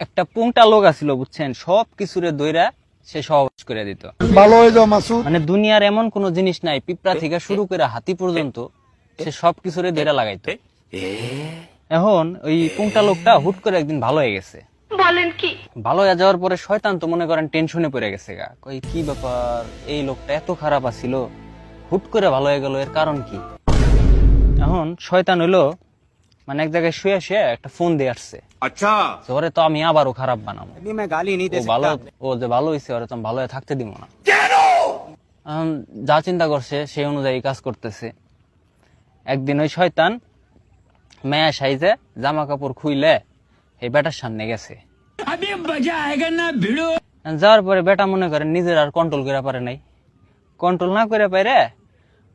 একটা পুংটা লোক আছিল বুঝছেন, সব কিছুরে দইরা সে সহবাস করে দিত। ভালো হয়ে যাও মাসুদ। মানে দুনিয়ার এমন কোন জিনিস নাই, পিঁপড়া থেকে শুরু করে হাতি পর্যন্ত সে সব কিছুরে দইরা লাগাইতো। এখন ওই পুংটা লোকটা হুট করে একদিন ভালো হয়ে গেছে। বলেন কি? ভালো হয়ে যাওয়ার পরে শয়তান তো মনে করেন টেনশনে পড়ে গেছে গা, কই কি ব্যাপার, এই লোকটা এত খারাপ আছিল, হুট করে ভালো হয়ে গেল, এর কারণ কি? এখন শয়তান হইলো মানে এক জায়গায় শুয়ে শুয়ে একটা ফোন দিয়ে আসছে, अच्छा ওরে তো আমি আবারও খারাপ বানাবো, अभी मैं गाली नहीं दे ও ভালো, सकता ও যে ভালো হয়েছে ওরে তো আমি ভালো হয়ে থাকতে দিব না। এখন যা চিন্তা করছে সেই অনুযায়ী কাজ করতেছে। একদিন ওই শয়তান মেয়া সাইজে জামা কাপড় খুইলে এই বেটার সামনে গেছে। যাওয়ার পরে বেটা মনে করেন নিজের আর কন্ট্রোল করে পারে নাই, কন্ট্রোল না করে পারে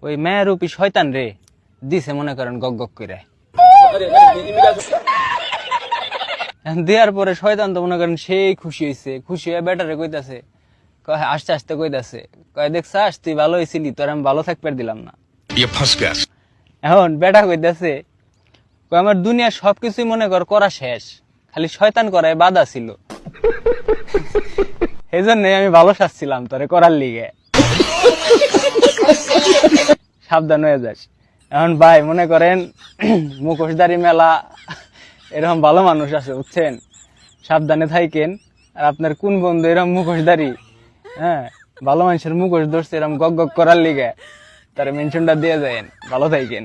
ওই মেয়ের রূপী শয়তান রে দিছে মনে করেন গক গক করে। দেওয়ার পরে শয়তান তো মনে করেন সেই খুশি হয়েছে, খুশি হয়ে বেটারে কইতাছে, কয় আস্তে আস্তে কইতাছে, কয় দেখছাস তুই ভালো হয়েছিলি, তোর আমি ভালো থাকতে দিলাম না। এখন বেটা কইতাছে, কয় আমার দুনিয়ার সবকিছুই মনে করা শেষ, খালি শয়তান করায় বাধা ছিল, এই জন্য আমি ভালো শাসছিলাম তোরে করার লিগে, সাবধান হয়ে যাস। এখন ভাই মনে করেন মুখোশধারী মেলা এরকম ভালো মানুষ আছে বুঝছেন, সাবধানে থাকেন। আর আপনার কোন বন্ধু এরকম মুখোশধারী, হ্যাঁ ভালো মানুষের মুখোশ ধরছে এরকম গক গক করার লিগে, তার মেনশনটা দিয়ে যায়েন, ভালো থাকেন।